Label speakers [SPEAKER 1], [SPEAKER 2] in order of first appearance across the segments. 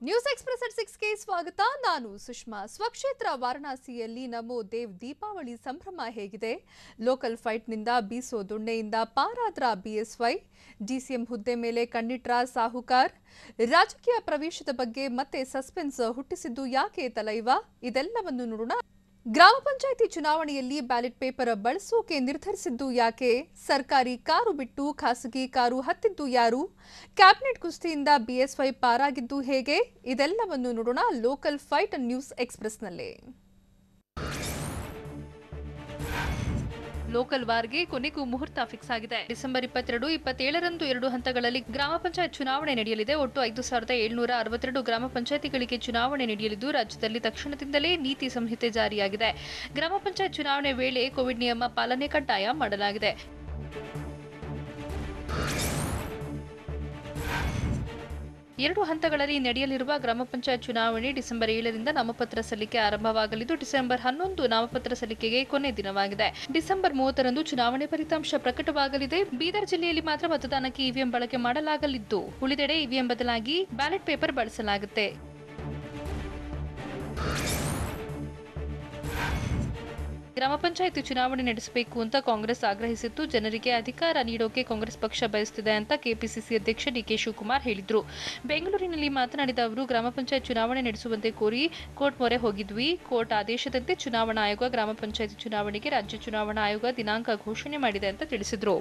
[SPEAKER 1] News express at 6ಗೆ ಸ್ವಾಗತ. ನಾನು ಸುಷ್ಮಾ. ಸ್ವಕ್ಷೇತ್ರ ವಾರಣಾಸಿಯಲ್ಲಿ ನಮೋ ದೇವ್ ದೀಪಾವಳಿ ಸಂಭ್ರಮ ಹೇಗಿದೆ? ಲೋಕಲ್ ಫೈಟ್ನಿಂದ ಬೀಸೋ ದೊಣ್ಣೆಯಿಂದ ಪಾರಾದ್ರ ಬಿಎಸ್ವೈ, ಡಿಸಿಎಂ ಹುದ್ದೆ ಮೇಲೆ ಕಣ್ಣಿಟ್ರ ಸಾಹುಕಾರ್. ರಾಜಕೀಯ ಪ್ರವೇಶದ ಬಗ್ಗೆ ಮತ್ತೆ ಸಸ್ಪೆನ್ಸ್ ಹುಟ್ಟಿಸಿದ್ದು ಯಾಕೆ ತಲೈವ? ಇದೆಲ್ಲವನ್ನು ನೋಡೋಣ. ಗ್ರಾಮ ಪಂಚಾಯಿತಿ ಚುನಾವಣೆಯಲ್ಲಿ ಬ್ಯಾಲೆಟ್ ಪೇಪರ್ ಬಳಸೋಕೆ ನಿರ್ಧರಿಸಿದ್ದು ಯಾಕೆ? ಸರ್ಕಾರಿ ಕಾರು ಬಿಟ್ಟು ಖಾಸಗಿ ಕಾರು ಹತ್ತಿದ್ದು ಯಾರು? ಕ್ಯಾಬಿನೆಟ್ ಕುಸ್ತಿಯಿಂದ ಬಿಎಸ್ವೈ ಪಾರಾಗಿದ್ದು ಹೇಗೆ? ಇದೆಲ್ಲವನ್ನು ನೋಡೋಣ ಲೋಕಲ್ ಫೈಟ್ ನ್ಯೂಸ್ ಎಕ್ಸ್‌ಪ್ರೆಸ್‌ನಲ್ಲಿ. ಲೋಕಲ್ ವಾರ್ಗೆ ಕೊನೆಗೂ ಮುಹೂರ್ತ ಫಿಕ್ಸ್ ಆಗಿದೆ. ಡಿಸೆಂಬರ್ 22, 27ರಂದು 2 ಹಂತಗಳಲ್ಲಿ ಗ್ರಾಮ ಪಂಚಾಯತ್ ಚುನಾವಣೆ ನಡೆಯಲಿದೆ. ಒಟ್ಟು 5762 ಗ್ರಾಮ ಪಂಚಾಯತಿಗಳಿಗೆ ಚುನಾವಣೆ ನಡೆಯಲಿದ್ದು, ರಾಜ್ಯದಲ್ಲಿ ತಕ್ಷಣದಿಂದಲೇ ನೀತಿ ಸಂಹಿತೆ ಜಾರಿಯಾಗಿದೆ. ಗ್ರಾಮ ಪಂಚಾಯತ್ ಚುನಾವಣೆ ವೇಳೆ ಕೋವಿಡ್ ನಿಯಮ ಪಾಲನೆ ಕಡ್ಡಾಯ ಮಾಡಲಾಗಿದೆ. 2 ಹಂತಗಳಲ್ಲಿ ನಡೆಯಲಿರುವ ಗ್ರಾಮ ಪಂಚಾಯತ್ ಚುನಾವಣೆ ಡಿಸೆಂಬರ್ 7ರಿಂದ ನಾಮಪತ್ರ ಸಲ್ಲಿಕೆ ಆರಂಭವಾಗಲಿದ್ದು, ಡಿಸೆಂಬರ್ 11 ನಾಮಪತ್ರ ಸಲ್ಲಿಕೆಗೆ ಕೊನೆ ದಿನವಾಗಿದೆ. ಡಿಸೆಂಬರ್ 30ರಂದು ಚುನಾವಣೆ ಫಲಿತಾಂಶ ಪ್ರಕಟವಾಗಲಿದೆ. ಬೀದರ್ ಜಿಲ್ಲೆಯಲ್ಲಿ ಮಾತ್ರ ಮತದಾನಕ್ಕೆ ಇವಿಎಂ ಬಳಕೆ ಮಾಡಲಾಗಲಿದ್ದು, ಉಳಿದೆಡೆ ಇವಿಎಂ ಬದಲಾಗಿ ಬ್ಯಾಲೆಟ್ ಪೇಪರ್ ಬಳಸಲಾಗುತ್ತೆ. ಗ್ರಾಮ ಪಂಚಾಯಿತಿ ಚುನಾವಣೆ ನಡೆಸಬೇಕು ಅಂತ ಕಾಂಗ್ರೆಸ್ ಆಗ್ರಹಿಸಿತ್ತು. ಜನರಿಗೆ ಅಧಿಕಾರ ನೀಡೋಕೆ ಕಾಂಗ್ರೆಸ್ ಪಕ್ಷ ಬಯಸುತ್ತಿದೆ ಅಂತ ಕೆಪಿಸಿಸಿ ಅಧ್ಯಕ್ಷ ಡಿಕೆ ಶಿವಕುಮಾರ್ ಹೇಳಿದ್ರು. ಬೆಂಗಳೂರಿನಲ್ಲಿ ಮಾತನಾಡಿದ ಅವರು, ಗ್ರಾಮ ಪಂಚಾಯತ್ ಚುನಾವಣೆ ನಡೆಸುವಂತೆ ಕೋರಿ ಕೋರ್ಟ್ ಮೊರೆ ಹೋಗಿದ್ವಿ. ಕೋರ್ಟ್ ಆದೇಶದಂತೆ ಚುನಾವಣಾ ಆಯೋಗ ಗ್ರಾಮ ಪಂಚಾಯಿತಿ ಚುನಾವಣೆಗೆ ರಾಜ್ಯ ಚುನಾವಣಾ ಆಯೋಗ ದಿನಾಂಕ ಘೋಷಣೆ ಮಾಡಿದೆ ಅಂತ ತಿಳಿಸಿದ್ರು.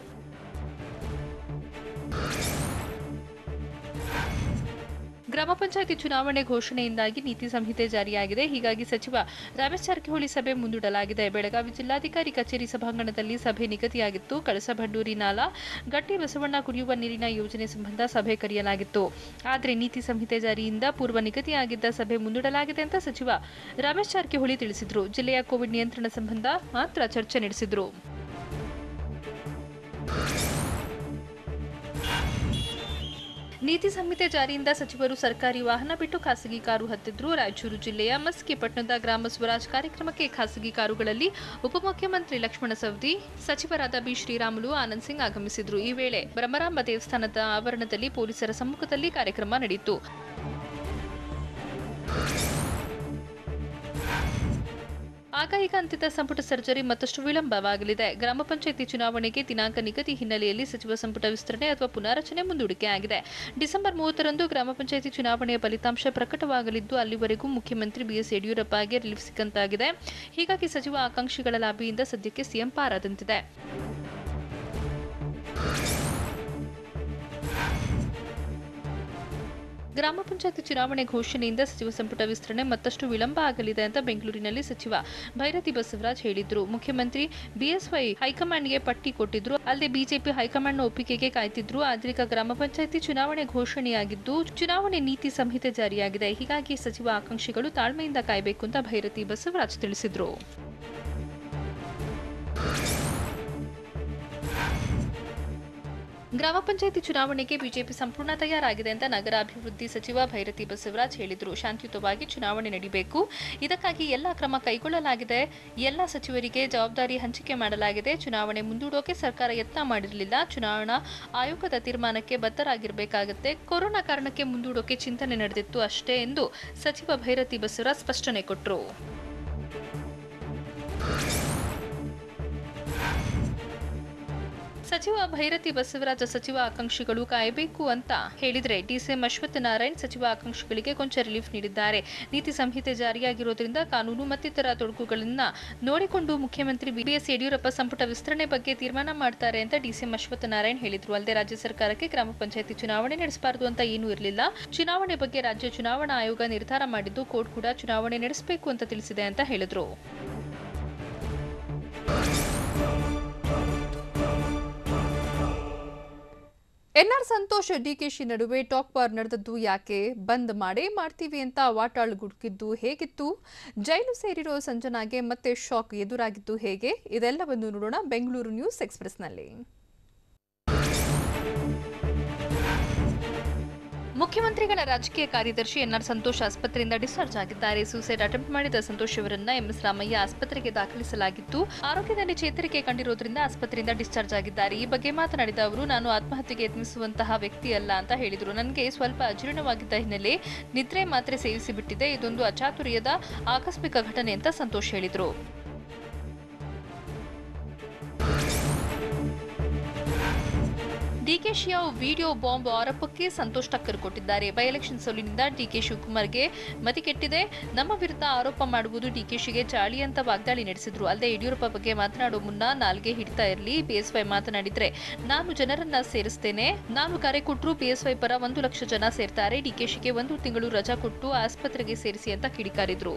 [SPEAKER 1] ಗ್ರಾಮ ಪಂಚಾಯಿತಿ ಚುನಾವಣೆ ಘೋಷಣೆಯಿಂದಾಗಿ ನೀತಿ ಸಂಹಿತೆ ಜಾರಿಯಾಗಿದೆ. ಹೀಗಾಗಿ ಸಚಿವ ರಮೇಶ್ ಜಾರಕಿಹೊಳಿ ಸಭೆ ಮುಂದೂಡಲಾಗಿದೆ. ಬೆಳಗಾವಿ ಜಿಲ್ಲಾಧಿಕಾರಿ ಕಚೇರಿ ಸಭಾಂಗಣದಲ್ಲಿ ಸಭೆ ನಿಗದಿಯಾಗಿತ್ತು. ಕಳಸಾ-ಬಂಡೂರಿ ನಾಲಾ, ಗಟ್ಟಿ ಬಸವಣ್ಣ ಕುಡಿಯುವ ನೀರಿನ ಯೋಜನೆ ಸಂಬಂಧ ಸಭೆ ಕರೆಯಲಾಗಿತ್ತು. ಆದರೆ ನೀತಿ ಸಂಹಿತೆ ಜಾರಿಯಿಂದ ಪೂರ್ವ ನಿಗದಿಯಾಗಿದ್ದ ಸಭೆ ಮುಂದೂಡಲಾಗಿದೆ ಅಂತ ಸಚಿವ ರಮೇಶ್ ಜಾರಕಿಹೊಳಿ ತಿಳಿಸಿದರು. ಜಿಲ್ಲೆಯ ಕೋವಿಡ್ ನಿಯಂತ್ರಣ ಸಂಬಂಧ ಮಾತ್ರ ಚರ್ಚೆ ನಡೆಸಿದರು. ನೀತಿ ಸಂಹಿತೆ ಜಾರಿಯಿಂದ ಸಚಿವರು ಸರ್ಕಾರಿ ವಾಹನ ಬಿಟ್ಟು ಖಾಸಗಿ ಕಾರು ಹತ್ತಿದ್ರು. ರಾಯಚೂರು ಜಿಲ್ಲೆಯ ಮಸ್ಕಿ ಪಟ್ಟಣದ ಗ್ರಾಮ ಸ್ವರಾಜ್ ಕಾರ್ಯಕ್ರಮಕ್ಕೆ ಖಾಸಗಿ ಕಾರುಗಳಲ್ಲಿ ಉಪಮುಖ್ಯಮಂತ್ರಿ ಲಕ್ಷ್ಮಣ ಸವದಿ, ಸಚಿವರಾದ ಬಿ ಶ್ರೀರಾಮುಲು, ಆನಂದ್ ಸಿಂಗ್ ಆಗಮಿಸಿದ್ರು. ಈ ವೇಳೆ ಬ್ರಹ್ಮರಾಂಬ ದೇವಸ್ಥಾನದ ಆವರಣದಲ್ಲಿ ಪೊಲೀಸರ ಸಮ್ಮುಖದಲ್ಲಿ ಕಾರ್ಯಕ್ರಮ ನಡೆಯಿತು. ಆಗ ಈಗ ಅಂತಿದ್ದ ಸಂಪುಟ ಸರ್ಜರಿ ಮತ್ತಷ್ಟು ವಿಳಂಬವಾಗಲಿದೆ. ಗ್ರಾಮ ಪಂಚಾಯಿತಿ ಚುನಾವಣೆಗೆ ದಿನಾಂಕ ನಿಗದಿ ಹಿನ್ನೆಲೆಯಲ್ಲಿ ಸಚಿವ ಸಂಪುಟ ವಿಸ್ತರಣೆ ಅಥವಾ ಪುನಾರಚನೆ ಮುಂದೂಡಿಕೆ ಆಗಿದೆ. ಡಿಸೆಂಬರ್ 30ರಂದು ಗ್ರಾಮ ಪಂಚಾಯಿತಿ ಚುನಾವಣೆಯ ಫಲಿತಾಂಶ ಪ್ರಕಟವಾಗಲಿದ್ದು, ಅಲ್ಲಿವರೆಗೂ ಮುಖ್ಯಮಂತ್ರಿ ಬಿಎಸ್ ಯಡಿಯೂರಪ್ಪಗೆ ರಿಲೀಫ್ ಸಿಕ್ಕಂತಾಗಿದೆ. ಹೀಗಾಗಿ ಸಚಿವ ಆಕಾಂಕ್ಷಿಗಳ ಲಾಬಿಯಿಂದ ಸದ್ಯಕ್ಕೆ ಸಿಎಂ ಪಾರಾದಂತಿದೆ. ಗ್ರಾಮ ಪಂಚಾಯತಿ ಚುನಾವಣೆ ಘೋಷಣೆಯಿಂದ ಸಚಿವ ಸಂಪುಟ ವಿಸ್ತರಣೆ ಮತ್ತಷ್ಟು ವಿಳಂಬ ಆಗಲಿದೆ ಅಂತ ಬೆಂಗಳೂರಿನಲ್ಲಿ ಸಚಿವ ಭೈರತಿ ಬಸವರಾಜ್ ಹೇಳಿದ್ರು. ಮುಖ್ಯಮಂತ್ರಿ ಬಿಎಸ್ವೈ ಹೈಕಮಾಂಡ್ಗೆ ಪಟ್ಟಿ ಕೊಟ್ಟಿದ್ರು. ಅಲ್ಲದೆ ಬಿಜೆಪಿ ಹೈಕಮಾಂಡ್ನ ಒಪ್ಪಿಗೆಗೆ ಕಾಯ್ತಿದ್ರು. ಆದ್ರೀಗ ಗ್ರಾಮ ಪಂಚಾಯತಿ ಚುನಾವಣೆ ಘೋಷಣೆಯಾಗಿದ್ದು, ಚುನಾವಣೆ ನೀತಿ ಸಂಹಿತೆ ಜಾರಿಯಾಗಿದೆ. ಹೀಗಾಗಿ ಸಚಿವ ಆಕಾಂಕ್ಷಿಗಳು ತಾಳ್ಮೆಯಿಂದ ಕಾಯಬೇಕು ಅಂತ ಭೈರತಿ ಬಸವರಾಜ್ ತಿಳಿಸಿದ್ರು. ಗ್ರಾಮ ಪಂಚಾಯಿತಿ ಚುನಾವಣೆಗೆ ಬಿಜೆಪಿ ಸಂಪೂರ್ಣ ತಯಾರಾಗಿದೆ ಅಂತ ನಗರಾಭಿವೃದ್ಧಿ ಸಚಿವ ಭೈರತಿ ಬಸವರಾಜ್ ಹೇಳಿದರು. ಶಾಂತಿಯುತವಾಗಿ ಚುನಾವಣೆ ನಡೆಯಬೇಕು. ಇದಕ್ಕಾಗಿ ಎಲ್ಲ ಕ್ರಮ ಕೈಗೊಳ್ಳಲಾಗಿದೆ. ಎಲ್ಲ ಸಚಿವರಿಗೆ ಜವಾಬ್ದಾರಿ ಹಂಚಿಕೆ ಮಾಡಲಾಗಿದೆ. ಚುನಾವಣೆ ಮುಂದೂಡೋಕೆ ಸರ್ಕಾರ ಯತ್ನ ಮಾಡಿರಲಿಲ್ಲ. ಚುನಾವಣಾ ಆಯೋಗದ ತೀರ್ಮಾನಕ್ಕೆ ಬದ್ಧರಾಗಿರಬೇಕಾಗುತ್ತೆ. ಕೊರೋನಾ ಕಾರಣಕ್ಕೆ ಮುಂದೂಡೋಕೆ ಚಿಂತನೆ ನಡೆದಿತ್ತು ಅಷ್ಟೇ ಎಂದು ಸಚಿವ ಭೈರತಿ ಬಸವರಾಜ್ ಸ್ಪಷ್ಟನೆ ಕೊಟ್ಟರು. ಸಚಿವ ಭೈರತಿ ಬಸವರಾಜ ಸಚಿವ ಆಕಾಂಕ್ಷಿಗಳು ಕಾಯಬೇಕು ಅಂತ ಹೇಳಿದ್ರೆ, ಡಿಸಿಎಂ ಅಶ್ವತ್ಥ ನಾರಾಯಣ್ ಸಚಿವ ಆಕಾಂಕ್ಷಿಗಳಿಗೆ ಕೊಂಚ ರಿಲೀಫ್ ನೀಡಿದ್ದಾರೆ. ನೀತಿ ಸಂಹಿತೆ ಜಾರಿಯಾಗಿರೋದ್ರಿಂದ ಕಾನೂನು ಮತ್ತಿತರ ತೊಡಕುಗಳನ್ನ ನೋಡಿಕೊಂಡು ಮುಖ್ಯಮಂತ್ರಿ ಬಿಎಸ್ ಯಡಿಯೂರಪ್ಪ ಸಂಪುಟ ವಿಸ್ತರಣೆ ಬಗ್ಗೆ ತೀರ್ಮಾನ ಮಾಡ್ತಾರೆ ಅಂತ ಡಿಸಿಎಂ ಅಶ್ವತ್ಥ ನಾರಾಯಣ್ ಹೇಳಿದ್ರು. ಅಲ್ಲದೆ ರಾಜ್ಯ ಸರ್ಕಾರಕ್ಕೆ ಗ್ರಾಮ ಪಂಚಾಯಿತಿ ಚುನಾವಣೆ ನಡೆಸಬಾರದು ಅಂತ ಏನೂ ಇರಲಿಲ್ಲ. ಚುನಾವಣೆ ಬಗ್ಗೆ ರಾಜ್ಯ ಚುನಾವಣಾ ಆಯೋಗ ನಿರ್ಧಾರ ಮಾಡಿದ್ದು, ಕೋರ್ಟ್ ಕೂಡ ಚುನಾವಣೆ ನಡೆಸಬೇಕು ಅಂತ ತಿಳಿಸಿದೆ ಅಂತ ಹೇಳಿದ್ರು. ಎನ್ಆರ್ ಸಂತೋಷ್ ಡಿಕೆಶಿ ನಡುವೆ ಟಾಕ್ ವಾರ್ ನಡೆದದ್ದು ಯಾಕೆ? ಬಂದ್ ಮಾಡೇ ಮಾಡ್ತೀವಿ ಅಂತ ವಾಟಾಳ್ ಗುಡುಗಿದ್ದು ಹೇಗಿತ್ತು? ಜೈಲು ಸೇರಿರೋ ಸಂಜನಾಗೆ ಮತ್ತೆ ಶಾಕ್ ಎದುರಾಗಿದ್ದು ಹೇಗೆ? ಇದೆಲ್ಲವನ್ನು ನೋಡೋಣ ಬೆಂಗಳೂರು ನ್ಯೂಸ್ ಎಕ್ಸ್‌ಪ್ರೆಸ್‌ನಲ್ಲಿ. ಮುಖ್ಯಮಂತ್ರಿಗಳ ರಾಜಕೀಯ ಕಾರ್ಯದರ್ಶಿ ಎನ್ಆರ್ ಸಂತೋಷ್ ಆಸ್ಪತ್ರೆಯಿಂದ ಡಿಸ್ಚಾರ್ಜ್ ಆಗಿದ್ದಾರೆ. ಸೂಸೈಡ್ ಅಟೆಂಪ್ಟ್ ಮಾಡಿದ ಸಂತೋಷ್ ಅವರನ್ನ ಎಂಎಸ್ ರಾಮಯ್ಯ ಆಸ್ಪತ್ರೆಗೆ ದಾಖಲಿಸಲಾಗಿದ್ದು, ಆರೋಗ್ಯದಲ್ಲಿ ಚೇತರಿಕೆ ಕಂಡಿರುವುದರಿಂದ ಆಸ್ಪತ್ರೆಯಿಂದ ಡಿಸ್ಚಾರ್ಜ್ ಆಗಿದ್ದಾರೆ. ಈ ಬಗ್ಗೆ ಮಾತನಾಡಿದ ಅವರು, ನಾನು ಆತ್ಮಹತ್ಯೆಗೆ ಯತ್ನಿಸುವಂತಹ ವ್ಯಕ್ತಿ ಅಲ್ಲ ಅಂತ ಹೇಳಿದರು. ನನಗೆ ಸ್ವಲ್ಪ ಅಜೀರ್ಣವಾಗಿದ್ದ ಹಿನ್ನೆಲೆ ನಿದ್ರೆ ಮಾತ್ರೆ ಸೇವಿಸಿ ಬಿಟ್ಟಿದೆ. ಇದೊಂದು ಅಚಾತುರ್ಯದ ಆಕಸ್ಮಿಕ ಘಟನೆ ಅಂತ ಸಂತೋಷ್ ಹೇಳಿದರು. ಡಿಕೆಶಿಯ ವಿಡಿಯೋ ಬಾಂಬ್ ಆರೋಪಕ್ಕೆ ಸಂತೋಷ್ ಟಕ್ಕರ್ ಕೊಟ್ಟಿದ್ದಾರೆ. ಬೈ ಎಲೆಕ್ಷನ್ ಸೋಲಿನಿಂದ ಡಿಕೆ ಶಿವಕುಮಾರ್ಗೆ ಮತಿಕೆಟ್ಟಿದೆ. ನಮ್ಮ ವಿರುದ್ಧ ಆರೋಪ ಮಾಡುವುದು ಡಿಕೆಶಿಗೆ ಚಾಳಿ ಅಂತ ವಾಗ್ದಾಳಿ ನಡೆಸಿದ್ರು. ಅಲ್ಲದೆ ಯಡಿಯೂರಪ್ಪ ಬಗ್ಗೆ ಮಾತನಾಡುವ ಮುನ್ನ ನಾಲ್ಗೆ ಹಿಡಿತಾ ಇರಲಿ. ಬಿಎಸ್ವೈ ಮಾತನಾಡಿದ್ರೆ ನಾನು ಜನರನ್ನ ಸೇರಿಸ್ತೇನೆ. ನಾನು ಕರೆ ಕೊಟ್ಟರು ಬಿಎಸ್ವೈ ಪರ 1 ಲಕ್ಷ ಜನ ಸೇರ್ತಾರೆ. ಡಿಕೆಶಿಗೆ 1 ತಿಂಗಳು ರಜಾ ಕೊಟ್ಟು ಆಸ್ಪತ್ರೆಗೆ ಸೇರಿಸಿ ಅಂತ ಕಿಡಿಕಾರಿದ್ರು.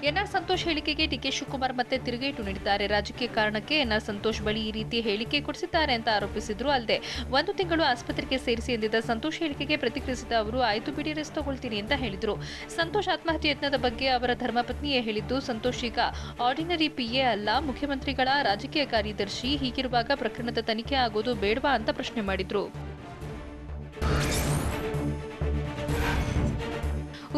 [SPEAKER 1] ಎನ್ಆರ್ ಸಂತೋಷ್ ಹೇಳಿಕೆಗೆ ಡಿಕೆ ಶಿವಕುಮಾರ್ ಮತ್ತೆ ತಿರುಗೇಟು ನೀಡಿದ್ದಾರೆ. ರಾಜಕೀಯ ಕಾರಣಕ್ಕೆ ಎನ್ಆರ್ ಸಂತೋಷ್ ಬಳಿ ಈ ರೀತಿ ಹೇಳಿಕೆ ಕೊಡಿಸಿದ್ದಾರೆ ಅಂತ ಆರೋಪಿಸಿದ್ರು. ಅಲ್ಲದೆ 1 ತಿಂಗಳು ಆಸ್ಪತ್ರೆಗೆ ಸೇರಿಸಿ ಎಂದಿದ್ದ ಸಂತೋಷ್ ಹೇಳಿಕೆಗೆ ಪ್ರತಿಕ್ರಿಯಿಸಿದ ಅವರು, ಆಯ್ತು ಬಿಡಿ, ರೆಸ್ಟ್ ತಗೊಳ್ತೀನಿ ಅಂತ ಹೇಳಿದ್ರು. ಸಂತೋಷ್ ಆತ್ಮಹತ್ಯೆ ಯತ್ನದ ಬಗ್ಗೆ ಅವರ ಧರ್ಮಪತ್ನಿಯೇ ಹೇಳಿದ್ದು, ಸಂತೋಷ್ ಈಗ ಆರ್ಡಿನರಿ ಪಿಎ ಅಲ್ಲ, ಮುಖ್ಯಮಂತ್ರಿಗಳ ರಾಜಕೀಯ ಕಾರ್ಯದರ್ಶಿ. ಹೀಗಿರುವಾಗ ಪ್ರಕರಣದ ತನಿಖೆ ಆಗೋದು ಬೇಡವಾ ಅಂತ ಪ್ರಶ್ನೆ ಮಾಡಿದ್ರು.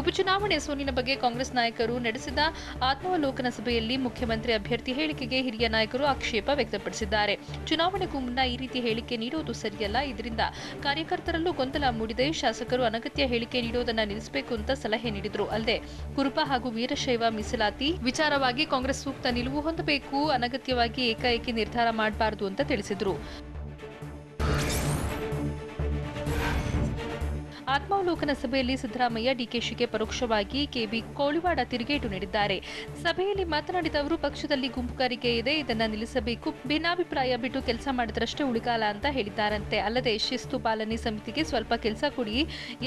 [SPEAKER 1] ಉಪಚುನಾವಣೆ ಸೋಲಿನ ಬಗ್ಗೆ ಕಾಂಗ್ರೆಸ್ ನಾಯಕರು ನಡೆಸಿದ ಆತ್ಮಾವಲೋಕನ ಸಭೆಯಲ್ಲಿ ಮುಖ್ಯಮಂತ್ರಿ ಅಭ್ಯರ್ಥಿ ಹೇಳಿಕೆಗೆ ಹಿರಿಯ ನಾಯಕರು ಆಕ್ಷೇಪ ವ್ಯಕ್ತಪಡಿಸಿದ್ದಾರೆ. ಚುನಾವಣೆಗೂ ಮುನ್ನ ಈ ರೀತಿ ಹೇಳಿಕೆ ನೀಡುವುದು ಸರಿಯಲ್ಲ. ಇದರಿಂದ ಕಾರ್ಯಕರ್ತರಲ್ಲೂ ಗೊಂದಲ ಮೂಡಿದೆ. ಶಾಸಕರು ಅನಗತ್ಯ ಹೇಳಿಕೆ ನೀಡುವುದನ್ನು ನಿಲ್ಲಿಸಬೇಕು ಅಂತ ಸಲಹೆ ನೀಡಿದರು. ಅಲ್ಲದೆ ಕುರುಬ ಹಾಗೂ ವೀರಶೈವ ಮೀಸಲಾತಿ ವಿಚಾರವಾಗಿ ಕಾಂಗ್ರೆಸ್ ಸೂಕ್ತ ನಿಲುವು ಹೊಂದಬೇಕು, ಅನಗತ್ಯವಾಗಿ ಏಕಾಏಕಿ ನಿರ್ಧಾರ ಮಾಡಬಾರದು ಅಂತ ತಿಳಿಸಿದರು. ಆತ್ಮಾವಲೋಕನ ಸಭೆಯಲ್ಲಿ ಸಿದ್ದರಾಮಯ್ಯ ಡಿಕೆಶಿಗೆ ಪರೋಕ್ಷವಾಗಿ ಕೆಬಿ ಕೋಳಿವಾಡ ತಿರುಗೇಟು ನೀಡಿದ್ದಾರೆ. ಸಭೆಯಲ್ಲಿ ಮಾತನಾಡಿದ ಅವರು, ಪಕ್ಷದಲ್ಲಿ ಗುಂಪುಗಾರಿಕೆ ಇದೆ, ಇದನ್ನ ನಿಲ್ಲಿಸಬೇಕು, ಭಿನ್ನಾಭಿಪ್ರಾಯ ಬಿಟ್ಟು ಕೆಲಸ ಮಾಡಿದ್ರಷ್ಟೇ ಉಳಿಗಾಲ ಅಂತ ಹೇಳಿದ್ದಾರಂತೆ. ಅಲ್ಲದೆ ಶಿಸ್ತು ಪಾಲನೆ ಸಮಿತಿಗೆ ಸ್ವಲ್ಪ ಕೆಲಸ ಕೊಡಿ,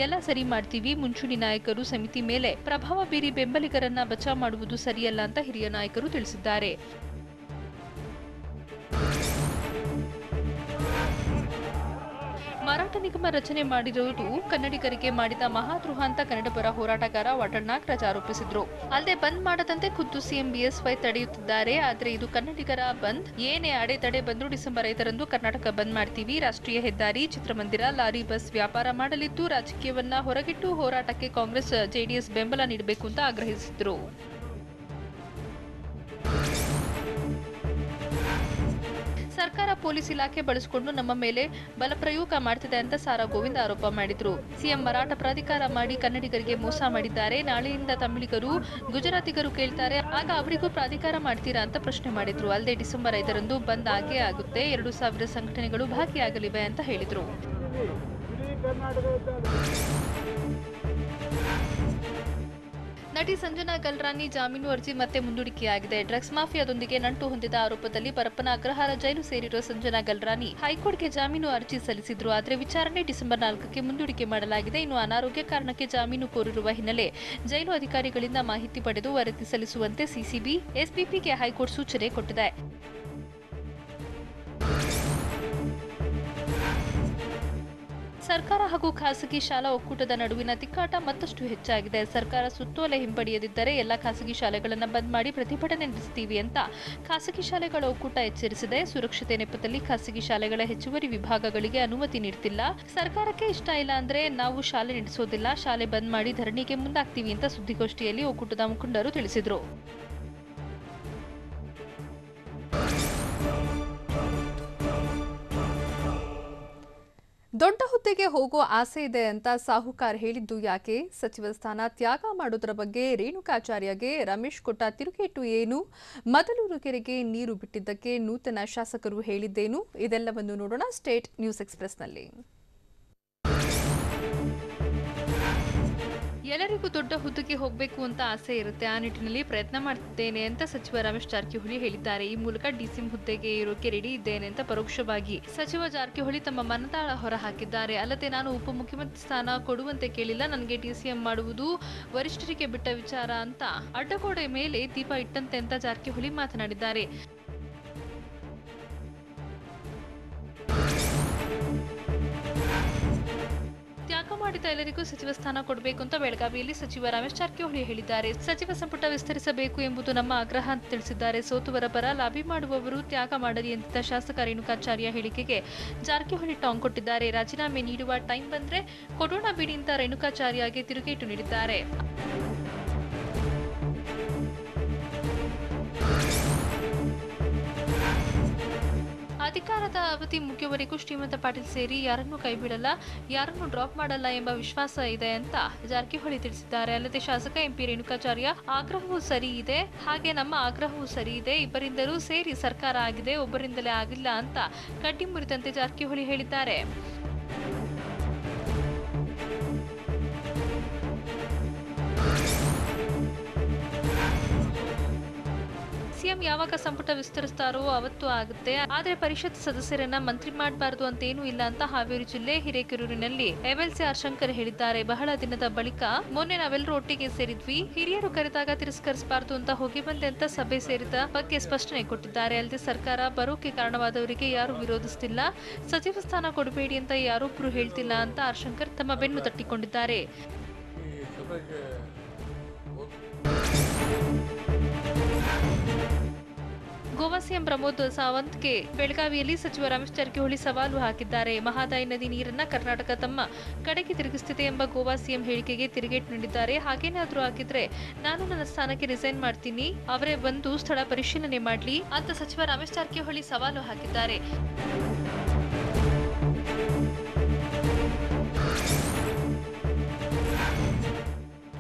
[SPEAKER 1] ಎಲ್ಲ ಸರಿ ಮಾಡ್ತೀವಿ. ಮುಂಚೂಣಿ ನಾಯಕರು ಸಮಿತಿ ಮೇಲೆ ಪ್ರಭಾವ ಬೀರಿ ಬೆಂಬಲಿಗರನ್ನ ಬಚಾವ್ ಮಾಡುವುದು ಸರಿಯಲ್ಲ ಅಂತ ಹಿರಿಯ ನಾಯಕರು ತಿಳಿಸಿದ್ದಾರೆ. ಮರಾಠ ನಿಗಮ ರಚನೆ ಮಾಡಿರುವುದು ಕನ್ನಡಿಗರಿಗೆ ಮಾಡಿದ ಮಹಾದ್ರೋಹ ಅಂತ ಕನ್ನಡ ಪರ ಹೋರಾಟಗಾರ ವಾಟಾಳ್ ನಾಗರಾಜ್ ಆರೋಪಿಸಿದ್ರು. ಅಲ್ಲದೆ ಬಂದ್ ಮಾಡದಂತೆ ಖುದ್ದು ಸಿಎಂ ಬಿಎಸ್ವೈ ತಡೆಯುತ್ತಿದ್ದಾರೆ. ಆದರೆ ಇದು ಕನ್ನಡಿಗರ ಬಂದ್. ಏನೇ ಅಡೆತಡೆ ಬಂದರೂ ಡಿಸೆಂಬರ್ 5ರಂದು ಕರ್ನಾಟಕ ಬಂದ್ ಮಾಡ್ತೀವಿ. ರಾಷ್ಟ್ರೀಯ ಹೆದ್ದಾರಿ, ಚಿತ್ರಮಂದಿರ, ಲಾರಿ, ಬಸ್ ವ್ಯಾಪಾರ ಮಾಡಲಿದ್ದು ರಾಜಕೀಯವನ್ನ ಹೊರಗಿಟ್ಟು ಹೋರಾಟಕ್ಕೆ ಕಾಂಗ್ರೆಸ್ ಜೆಡಿಎಸ್ ಬೆಂಬಲ ನೀಡಬೇಕು ಅಂತ ಆಗ್ರಹಿಸಿದ್ರು. ಸರ್ಕಾರ ಪೊಲೀಸ್ ಇಲಾಖೆ ಬಳಸಿಕೊಂಡು ನಮ್ಮ ಮೇಲೆ ಬಲಪ್ರಯೋಗ ಮಾಡ್ತಿದೆ ಅಂತ ಸಾರಾ ಗೋವಿಂದ ಆರೋಪ ಮಾಡಿದ್ರು. ಸಿಎಂ ಮರಾಠ ಪ್ರಾಧಿಕಾರ ಮಾಡಿ ಕನ್ನಡಿಗರಿಗೆ ಮೋಸ ಮಾಡಿದ್ದಾರೆ. ನಾಳೆಯಿಂದ ತಮಿಳಿಗರು, ಗುಜರಾತಿಗರು ಕೇಳ್ತಾರೆ, ಆಗ ಅವರಿಗೂ ಪ್ರಾಧಿಕಾರ ಮಾಡ್ತೀರಾ ಅಂತ ಪ್ರಶ್ನೆ ಮಾಡಿದ್ರು. ಅಲ್ಲದೆ ಡಿಸೆಂಬರ್ 5ರಂದು ಬಂದ್ ಆಗೇ ಆಗುತ್ತೆ, 2000 ಸಂಘಟನೆಗಳು ಭಾಗಿಯಾಗಲಿವೆ ಅಂತ ಹೇಳಿದ್ರು. ನಟಿ ಸಂಜನಾ ಗಲ್ರಾನಿ ಜಾಮೀನು ಅರ್ಜಿ ಮತ್ತೆ ಮುಂದೂಡಿಕೆಯಾಗಿದೆ. ಡ್ರಗ್ಸ್ ಮಾಫಿಯಾದೊಂದಿಗೆ ನಂಟು ಹೊಂದಿದ ಆರೋಪದಲ್ಲಿ ಪರಪ್ಪನ ಅಗ್ರಹಾರ ಜೈಲು ಸೇರಿರುವ ಸಂಜನಾ ಗಲ್ರಾನಿ ಹೈಕೋರ್ಟ್ಗೆ ಜಾಮೀನು ಅರ್ಜಿ ಸಲ್ಲಿಸಿದ್ರು. ಆದರೆ ವಿಚಾರಣೆ ಡಿಸೆಂಬರ್ 4ಕ್ಕೆ ಮುಂದೂಡಿಕೆ ಮಾಡಲಾಗಿದೆ. ಇನ್ನು ಅನಾರೋಗ್ಯ ಕಾರಣಕ್ಕೆ ಜಾಮೀನು ಕೋರಿರುವ ಹಿನ್ನೆಲೆ ಜೈಲು ಅಧಿಕಾರಿಗಳಿಂದ ಮಾಹಿತಿ ಪಡೆದು ವರದಿ ಸಲ್ಲಿಸುವಂತೆ ಸಿಸಿಬಿ ಎಸ್ಪಿಪಿಗೆ ಹೈಕೋರ್ಟ್ ಸೂಚನೆ ಕೊಟ್ಟಿದೆ. ಸರ್ಕಾರ ಹಾಗೂ ಖಾಸಗಿ ಶಾಲಾ ಒಕ್ಕೂಟದ ನಡುವಿನ ತಿಕ್ಕಾಟ ಮತ್ತಷ್ಟು ಹೆಚ್ಚಾಗಿದೆ. ಸರ್ಕಾರ ಸುತ್ತೋಲೆ ಹಿಂಪಡೆಯದಿದ್ದರೆ ಎಲ್ಲ ಖಾಸಗಿ ಶಾಲೆಗಳನ್ನು ಬಂದ್ ಮಾಡಿ ಪ್ರತಿಭಟನೆ ನಡೆಸುತ್ತೀವಿ ಅಂತ ಖಾಸಗಿ ಶಾಲೆಗಳ ಒಕ್ಕೂಟ ಎಚ್ಚರಿಸಿದೆ. ಸುರಕ್ಷತೆ ನೆಪದಲ್ಲಿ ಖಾಸಗಿ ಶಾಲೆಗಳ ಹೆಚ್ಚುವರಿ ವಿಭಾಗಗಳಿಗೆ ಅನುಮತಿ ನೀಡುತ್ತಿಲ್ಲ. ಸರ್ಕಾರಕ್ಕೆ ಇಷ್ಟ ಇಲ್ಲ ಅಂದ್ರೆ ನಾವು ಶಾಲೆ ನಡೆಸೋದಿಲ್ಲ, ಶಾಲೆ ಬಂದ್ ಮಾಡಿ ಧರಣಿಗೆ ಮುಂದಾಗ್ತೀವಿ ಅಂತ ಸುದ್ದಿಗೋಷ್ಠಿಯಲ್ಲಿ ಒಕ್ಕೂಟದ ಮುಖಂಡರು ತಿಳಿಸಿದರು. ದೊಡ್ಡ ಹುದ್ದೆಗೆ ಹೋಗೋ ಆಸೆ ಇದೆ ಅಂತ ಸಾಹುಕಾರ್ ಹೇಳಿದ್ದು ಯಾಕೆ? ಸಚಿವ ಸ್ಥಾನ ತ್ಯಾಗ ಮಾಡೋದರ ಬಗ್ಗೆ ರೇಣುಕಾಚಾರ್ಯಗೆ ರಮೇಶ್ ಕೊಟ್ಟ ತಿರುಗೇಟು ಏನು? ಮದಲೂರು ಕೆರೆಗೆ ನೀರು ಬಿಟ್ಟಿದ್ದಕ್ಕೆ ನೂತನ ಶಾಸಕರು ಹೇಳಿದ್ದೇನು? ಇದೆಲ್ಲವನ್ನು ನೋಡೋಣ ಸ್ಟೇಟ್ ನ್ಯೂಸ್ ಎಕ್ಸ್‌ಪ್ರೆಸ್‌ನಲ್ಲಿ. ಎಲ್ಲರಿಗೂ ದೊಡ್ಡ ಹುದ್ದೆಗೆ ಹೋಗಬೇಕು ಅಂತ ಆಸೆ ಇರುತ್ತೆ. ಆ ನಿಟ್ಟಿನಲ್ಲಿ ಪ್ರಯತ್ನ ಮಾಡ್ತಿದ್ದೇನೆ ಅಂತ ಸಚಿವ ರಮೇಶ್ ಜಾರಕಿಹೊಳಿ ಹೇಳಿದ್ದಾರೆ. ಈ ಮೂಲಕ ಡಿಸಿಎಂ ಹುದ್ದೆಗೆ ಇರೋಕೆ ರೆಡಿ ಇದ್ದೇನೆ ಅಂತ ಪರೋಕ್ಷವಾಗಿ ಸಚಿವ ಜಾರಕಿಹೊಳಿ ತಮ್ಮ ಮನದಾಳ ಹೊರಹಾಕಿದ್ದಾರೆ. ಅಲ್ಲದೆ ನಾನು ಉಪಮುಖ್ಯಮಂತ್ರಿ ಸ್ಥಾನ ಕೊಡುವಂತೆ ಕೇಳಿಲ್ಲ, ನನಗೆ ಡಿಸಿಎಂ ಮಾಡುವುದು ವರಿಷ್ಠರಿಗೆ ಬಿಟ್ಟ ವಿಚಾರ ಅಂತ ಅಡ್ಡಗೋಡೆ ಮೇಲೆ ದೀಪ ಇಟ್ಟಂತೆ ಅಂತ ಜಾರಕಿಹೊಳಿ ಮಾತನಾಡಿದ್ದಾರೆ. ತ್ಯಾಗ
[SPEAKER 2] ತ್ಯಾಗ ಮಾಡಿದ ಎಲ್ಲರಿಗೂ ಸಚಿವ ಸ್ಥಾನ ಕೊಡಬೇಕು ಅಂತ ಬೆಳಗಾವಿಯಲ್ಲಿ ಸಚಿವ ರಮೇಶ್ ಜಾರಕಿಹೊಳಿ ಹೇಳಿದ್ದಾರೆ. ಸಚಿವ ಸಂಪುಟ ವಿಸ್ತರಿಸಬೇಕು ಎಂಬುದು ನಮ್ಮ ಆಗ್ರಹ ಅಂತ ತಿಳಿಸಿದ್ದಾರೆ. ಸೋತುವರ ಪರ ಲಾಬಿ ಮಾಡುವವರು ತ್ಯಾಗ ಮಾಡಲಿ ಎಂದಿದ್ದ ಶಾಸಕ ರೇಣುಕಾಚಾರ್ಯ ಹೇಳಿಕೆಗೆ ಜಾರಕಿಹೊಳಿ ಟಾಂಗ್ ಕೊಟ್ಟಿದ್ದಾರೆ. ರಾಜೀನಾಮೆ ನೀಡುವ ಟೈಮ್ ಬಂದ್ರೆ ಕೊಡೋಣ ಬಿಡಿ ಅಂತ ರೇಣುಕಾಚಾರ್ಯಗೆ ತಿರುಗೇಟು ನೀಡಿದ್ದಾರೆ. ಅಧಿಕಾರದ ಅವಧಿ ಮುಗಿಯುವವರೆಗೂ ಶ್ರೀಮಂತ ಪಾಟೀಲ್ ಸೇರಿ ಯಾರನ್ನೂ ಕೈಬಿಡಲ್ಲ, ಯಾರನ್ನೂ ಡ್ರಾಪ್ ಮಾಡಲ್ಲ ಎಂಬ ವಿಶ್ವಾಸ ಇದೆ ಅಂತ ಜಾರಕಿಹೊಳಿ ತಿಳಿಸಿದ್ದಾರೆ. ಅಲ್ಲದೆ ಶಾಸಕ ಎಂಪಿ ರೇಣುಕಾಚಾರ್ಯ ಆಗ್ರಹವೂ ಸರಿ ಇದೆ, ಹಾಗೆ ನಮ್ಮ ಆಗ್ರಹವೂ ಸರಿ ಇದೆ. ಇಬ್ಬರಿಂದಲೂ ಸೇರಿ ಸರ್ಕಾರ ಆಗಿದೆ, ಒಬ್ಬರಿಂದಲೇ ಆಗಿಲ್ಲ ಅಂತ ಕಡ್ಡಿ ಮುರಿದಂತೆ ಜಾರಕಿಹೊಳಿ ಹೇಳಿದ್ದಾರೆ. ಸಿಎಂ ಯಾವಾಗ ಸಂಪುಟ ವಿಸ್ತರಿಸ್ತಾರೋ ಅವತ್ತು ಆಗುತ್ತೆ, ಆದ್ರೆ ಪರಿಷತ್ ಸದಸ್ಯರನ್ನ ಮಂತ್ರಿ ಮಾಡಬಾರದು ಅಂತೇನೂ ಇಲ್ಲ ಅಂತ ಹಾವೇರಿ ಜಿಲ್ಲೆ ಹಿರೇಕೆರೂರಿನಲ್ಲಿ ಎಂಎಲ್ಸಿ ಆರ್ ಶಂಕರ್ ಹೇಳಿದ್ದಾರೆ. ಬಹಳ ದಿನದ ಬಳಿಕ ಮೊನ್ನೆ ನಾವೆಲ್ಲರೂ ಒಟ್ಟಿಗೆ ಸೇರಿದ್ವಿ, ಹಿರಿಯರು ಕರೆದಾಗ ತಿರಸ್ಕರಿಸಬಾರದು ಅಂತ ಹೋಗಿ ಬಂದೆ ಅಂತ ಸಭೆ ಸೇರಿದ ಬಗ್ಗೆ ಸ್ಪಷ್ಟನೆ ಕೊಟ್ಟಿದ್ದಾರೆ. ಅಲ್ಲದೆ ಸರ್ಕಾರ ಬರೋಕೆ ಕಾರಣವಾದವರಿಗೆ ಯಾರು ವಿರೋಧಿಸ್ತಿಲ್ಲ, ಸಚಿವ ಸ್ಥಾನ ಕೊಡಬೇಡಿ ಅಂತ ಯಾರೊಬ್ರು ಹೇಳ್ತಿಲ್ಲ ಅಂತ ಆರ್ ಶಂಕರ್ ತಮ್ಮ ಬೆನ್ನು ತಟ್ಟಿಕೊಂಡಿದ್ದಾರೆ. ಗೋವಾ ಸಿಎಂ ಪ್ರಮೋದ್ ಸಾವಂತ್ಗೆ ಬೆಳಗಾವಿಯಲ್ಲಿ ಸಚಿವ ರಮೇಶ್ ಜಾರಕಿಹೊಳಿ ಸವಾಲು ಹಾಕಿದ್ದಾರೆ. ಮಹದಾಯಿ ನದಿ ನೀರನ್ನ ಕರ್ನಾಟಕ ತಮ್ಮ ಕಡೆಗೆ ತಿರುಗಿಸುತ್ತಿದೆ ಎಂಬ ಗೋವಾ ಸಿಎಂ ಹೇಳಿಕೆಗೆ ತಿರುಗೇಟು ನೀಡಿದ್ದಾರೆ. ಹಾಗೇನಾದ್ರೂ ಆಗಿದ್ರೆ ನಾನು ನನ್ನ ಸ್ಥಾನಕ್ಕೆ ರಿಸೈನ್ ಮಾಡ್ತೀನಿ, ಅವರೇ ಬಂದು ಸ್ಥಳ ಪರಿಶೀಲನೆ ಮಾಡ್ಲಿ ಅಂತ ಸಚಿವ ರಮೇಶ್ ಜಾರಕಿಹೊಳಿ ಸವಾಲು ಹಾಕಿದ್ದಾರೆ.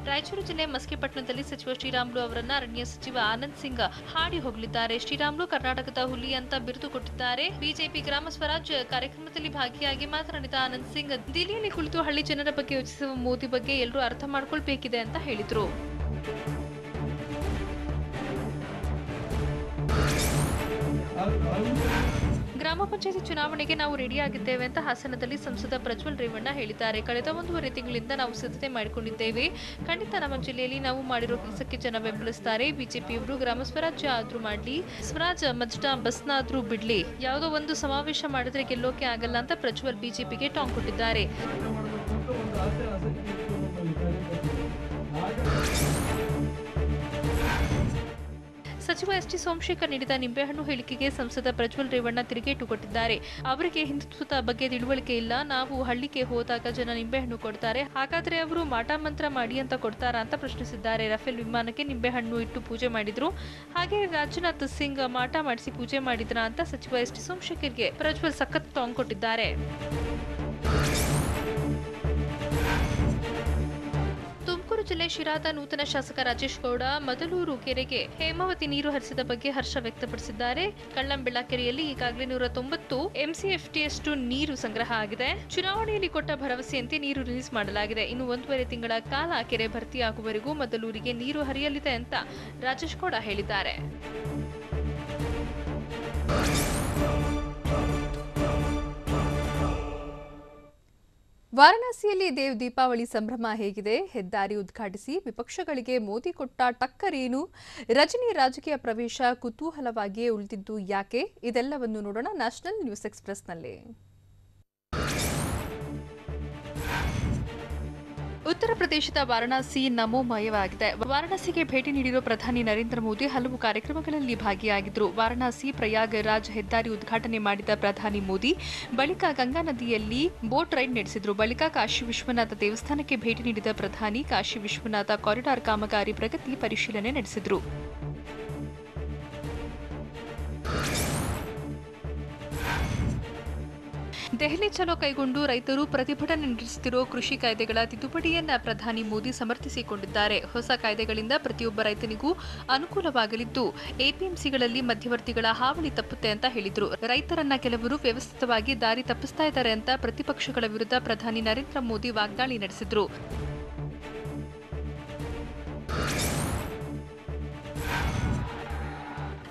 [SPEAKER 2] ರಾಯಚೂರು ಜಿಲ್ಲೆ ಮಸ್ಕಿಪಟ್ಟಣದಲ್ಲಿ ಸಚಿವ ಶ್ರೀರಾಮುಲು ಅವರನ್ನ ಅರಣ್ಯ ಸಚಿವ ಆನಂದ್ ಸಿಂಗ್ ಹಾಡಿ ಹೋಗಲಿದ್ದಾರೆ. ಶ್ರೀರಾಮುಲು ಕರ್ನಾಟಕದ ಹುಲಿ ಅಂತ ಬಿರುದು ಕೊಟ್ಟಿದ್ದಾರೆ. ಬಿಜೆಪಿ ಗ್ರಾಮ ಸ್ವರಾಜ್ ಕಾರ್ಯಕ್ರಮದಲ್ಲಿ ಭಾಗಿಯಾಗಿ ಮಾತನಾಡಿದ ಆನಂದ್ ಸಿಂಗ್, ದಿಲ್ಲಿಯಲ್ಲಿ ಕುಳಿತು ಹಳ್ಳಿ ಜನರ ಬಗ್ಗೆ ಯೋಚಿಸುವ ಮೋದಿ ಬಗ್ಗೆ ಎಲ್ಲರೂ ಅರ್ಥ ಮಾಡ್ಕೊಳ್ಬೇಕಿದೆ ಅಂತ ಹೇಳಿದ್ರು. ಗ್ರಾಮ ಪಂಚಾಯತಿ ಚುನಾವಣೆಗೆ ನಾವು ರೆಡಿಯಾಗಿದ್ದೇವೆ ಅಂತ ಹಾಸನದಲ್ಲಿ ಸಂಸದ ಪ್ರಜ್ವಲ್ ರೇವಣ್ಣ ಹೇಳಿದ್ದಾರೆ. ಕಳೆದ 1.5 ತಿಂಗಳಿಂದ ನಾವು ಸಿದ್ಧತೆ ಮಾಡಿಕೊಂಡಿದ್ದೇವೆ. ಖಂಡಿತ ನಮ್ಮ ಜಿಲ್ಲೆಯಲ್ಲಿ ನಾವು ಮಾಡಿರೋ ಕೆಲಸಕ್ಕೆ ಜನ ಬೆಂಬಲಿಸುತ್ತಾರೆ. ಬಿಜೆಪಿಯವರು ಗ್ರಾಮ ಸ್ವರಾಜ್ಯ ಆದ್ರೂ ಮಾಡ್ಲಿ, ಸ್ವರಾಜ್ ಮಜ್ಡಾ ಬಸ್ನಾದ್ರೂ ಬಿಡ್ಲಿ, ಯಾವುದೋ ಒಂದು ಸಮಾವೇಶ ಮಾಡಿದ್ರೆ ಗೆಲ್ಲೋಕೆ ಆಗಲ್ಲ ಅಂತ ಪ್ರಜ್ವಲ್ ಬಿಜೆಪಿಗೆ ಟಾಂಗ್ ಕೊಟ್ಟಿದ್ದಾರೆ. ಸಚಿವ ಎಸ್ಟಿ ಸೋಮಶೇಖರ್ ನೀಡಿದ ನಿಂಬೆಹಣ್ಣು ಹೇಳಿಕೆಗೆ ಸಂಸದ ಪ್ರಜ್ವಲ್ ರೇವಣ್ಣ ತಿರುಗೇಟು ಕೊಟ್ಟಿದ್ದಾರೆ. ಅವರಿಗೆ ಹಿಂದುತ್ವದ ಬಗ್ಗೆ ತಿಳುವಳಿಕೆ ಇಲ್ಲ, ನಾವು ಹಳ್ಳಿಗೆ ಹೋದಾಗ ಜನ ನಿಂಬೆಹಣ್ಣು ಕೊಡ್ತಾರೆ, ಹಾಗಾದ್ರೆ ಅವರು ಮಾಟ ಮಂತ್ರ ಮಾಡಿ ಅಂತ ಕೊಡ್ತಾರಾ ಅಂತ ಪ್ರಶ್ನಿಸಿದ್ದಾರೆ. ರಫೇಲ್ ವಿಮಾನಕ್ಕೆ ನಿಂಬೆಹಣ್ಣು ಇಟ್ಟು ಪೂಜೆ ಮಾಡಿದ್ರು, ಹಾಗೆ ರಾಜನಾಥ್ ಸಿಂಗ್ ಮಾಟ ಮಾಡಿಸಿ ಪೂಜೆ ಮಾಡಿದ್ರ ಅಂತ ಸಚಿವ ಎಸ್ಟಿ ಸೋಮಶೇಖರ್ಗೆ ಪ್ರಜ್ವಲ್ ಸಖತ್ ಟಾಂಗ್ ಕೊಟ್ಟಿದ್ದಾರೆ. ತುಮಕೂರು ಜಿಲ್ಲೆ ಶಿರಾದ ನೂತನ ಶಾಸಕ ರಾಜೇಶ್ ಗೌಡ ಮದಲೂರು ಕೆರೆಗೆ ಹೇಮಾವತಿ ನೀರು ಹರಿಸಿದ ಬಗ್ಗೆ ಹರ್ಷ ವ್ಯಕ್ತಪಡಿಸಿದ್ದಾರೆ. ಕಳ್ಳಂಬೆಳ ಕೆರೆಯಲ್ಲಿ ಈಗಾಗಲೇ 190 ಎಂಸಿಎಫ್ಟಿಯಷ್ಟು ನೀರು ಸಂಗ್ರಹ ಆಗಿದೆ. ಚುನಾವಣೆಯಲ್ಲಿ ಕೊಟ್ಟ ಭರವಸೆಯಂತೆ ನೀರು ರಿಲೀಸ್ ಮಾಡಲಾಗಿದೆ. ಇನ್ನು 1.5 ತಿಂಗಳ ಕಾಲ ಕೆರೆ ಭರ್ತಿಯಾಗುವವರೆಗೂ ಮದಲೂರಿಗೆ ನೀರು ಹರಿಯಲಿದೆ ಅಂತ ರಾಜೇಶ್ ಗೌಡ ಹೇಳಿದ್ದಾರೆ.
[SPEAKER 1] ವಾರಣಾಸಿಯಲ್ಲಿ ದೇವ್ ದೀಪಾವಳಿ ಸಂಭ್ರಮ ಹೇಗಿದೆ? ಹೆದ್ದಾರಿ ಉದ್ಘಾಟಿಸಿ ವಿಪಕ್ಷಗಳಿಗೆ ಮೋದಿ ಕೊಟ್ಟ ಟಕ್ಕರೇನು? ರಜನಿ ರಾಜಕೀಯ ಪ್ರವೇಶ ಕುತೂಹಲವಾಗಿಯೇ ಉಳಿದಿದ್ದು ಯಾಕೆ? ಇದೆಲ್ಲವನ್ನು ನೋಡೋಣ ನ್ಯಾಷನಲ್ ನ್ಯೂಸ್ ಎಕ್ಸ್‌ಪ್ರೆಸ್‌ನಲ್ಲಿ. ಉತ್ತರ ಪ್ರದೇಶದ ವಾರಣಾಸಿ ನಮೋಮಯವಾಗಿದೆ. ವಾರಣಾಸಿಗೆ ಭೇಟಿ ನೀಡಿರುವ ಪ್ರಧಾನಿ ನರೇಂದ್ರ ಮೋದಿ ಹಲವು ಕಾರ್ಯಕ್ರಮಗಳಲ್ಲಿ ಭಾಗಿಯಾಗಿದ್ದರು. ವಾರಣಾಸಿ ಪ್ರಯಾಗರಾಜ್ ಹೆದ್ದಾರಿ ಉದ್ಘಾಟನೆ ಮಾಡಿದ ಪ್ರಧಾನಿ ಮೋದಿ ಬಳಿಕ ಗಂಗಾ ನದಿಯಲ್ಲಿ ಬೋಟ್ ರೈಡ್ ನಡೆಸಿದರು. ಬಳಿಕ ಕಾಶಿ ವಿಶ್ವನಾಥ ದೇವಸ್ಥಾನಕ್ಕೆ ಭೇಟಿ ನೀಡಿದ ಪ್ರಧಾನಿ ಕಾಶಿ ವಿಶ್ವನಾಥ ಕಾರಿಡಾರ್ ಕಾಮಗಾರಿ ಪ್ರಗತಿ ಪರಿಶೀಲನೆ ನಡೆಸಿದರು. ದೆಹಲಿ ಚಲೋ ಕೈಗೊಂಡು ರೈತರು ಪ್ರತಿಭಟನೆ ನಡೆಸುತ್ತಿರುವ ಕೃಷಿ ಕಾಯ್ದೆಗಳ ತಿದ್ದುಪಡಿಯನ್ನ ಪ್ರಧಾನಿ ಮೋದಿ ಸಮರ್ಥಿಸಿಕೊಂಡಿದ್ದಾರೆ. ಹೊಸ ಕಾಯ್ದೆಗಳಿಂದ ಪ್ರತಿಯೊಬ್ಬ ರೈತನಿಗೂ ಅನುಕೂಲವಾಗಲಿದ್ದು ಎಪಿಎಂಸಿಗಳಲ್ಲಿ ಮಧ್ಯವರ್ತಿಗಳ ಹಾವಳಿ ತಪ್ಪುತ್ತೆ ಅಂತ ಹೇಳಿದರು. ರೈತರನ್ನ ಕೆಲವರು ವ್ಯವಸ್ಥಿತವಾಗಿ ದಾರಿ ತಪ್ಪಿಸ್ತಾ ಇದ್ದಾರೆ ಅಂತ ಪ್ರತಿಪಕ್ಷಗಳ ವಿರುದ್ಧ ಪ್ರಧಾನಿ ನರೇಂದ್ರ ಮೋದಿ ವಾಗ್ದಾಳಿ ನಡೆಸಿದರು.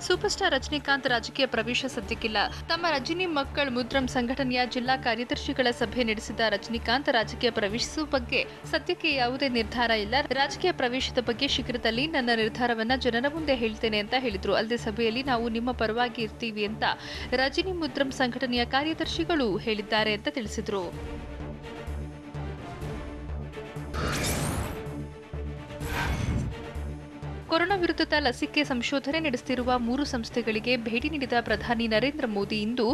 [SPEAKER 1] ಸೂಪರ್ ಸ್ಟಾರ್ ರಜನಿಕಾಂತ್ ರಾಜಕೀಯ ಪ್ರವೇಶ ಸದ್ಯಕ್ಕಿಲ್ಲ. ತಮ್ಮ ರಜನಿ ಮಕ್ಕಳ್ ಮುದ್ರಂ ಸಂಘಟನೆಯ ಜಿಲ್ಲಾ ಕಾರ್ಯದರ್ಶಿಗಳ ಸಭೆ ನಡೆಸಿದ ರಜನಿಕಾಂತ್ ರಾಜಕೀಯ ಪ್ರವೇಶಿಸುವ ಬಗ್ಗೆ ಸದ್ಯಕ್ಕೆ ಯಾವುದೇ ನಿರ್ಧಾರ ಇಲ್ಲ. ರಾಜಕೀಯ ಪ್ರವೇಶದ ಬಗ್ಗೆ ಶೀಘ್ರದಲ್ಲಿ ನನ್ನ ನಿರ್ಧಾರವನ್ನ ಜನರ ಮುಂದೆ ಹೇಳ್ತೇನೆ ಅಂತ ಹೇಳಿದ್ರು. ಅಲ್ಲದೆ ಸಭೆಯಲ್ಲಿ ನಾವು ನಿಮ್ಮ ಪರವಾಗಿ ಇರ್ತೀವಿ ಅಂತ ರಜನಿ ಮುದ್ರಂ ಸಂಘಟನೆಯ ಕಾರ್ಯದರ್ಶಿಗಳು ಹೇಳಿದ್ದಾರೆ ಅಂತ ತಿಳಿಸಿದ್ರು.
[SPEAKER 2] ಕೊರೋನಾ ವಿರುದ್ಧದ ಲಸಿಕೆ ಸಂಶೋಧನೆ ನಡೆಸುತ್ತಿರುವ 3 ಸಂಸ್ಥೆಗಳಿಗೆ ಭೇಟಿ ನೀಡಿದ ಪ್ರಧಾನಿ ನರೇಂದ್ರ ಮೋದಿ ಇಂದು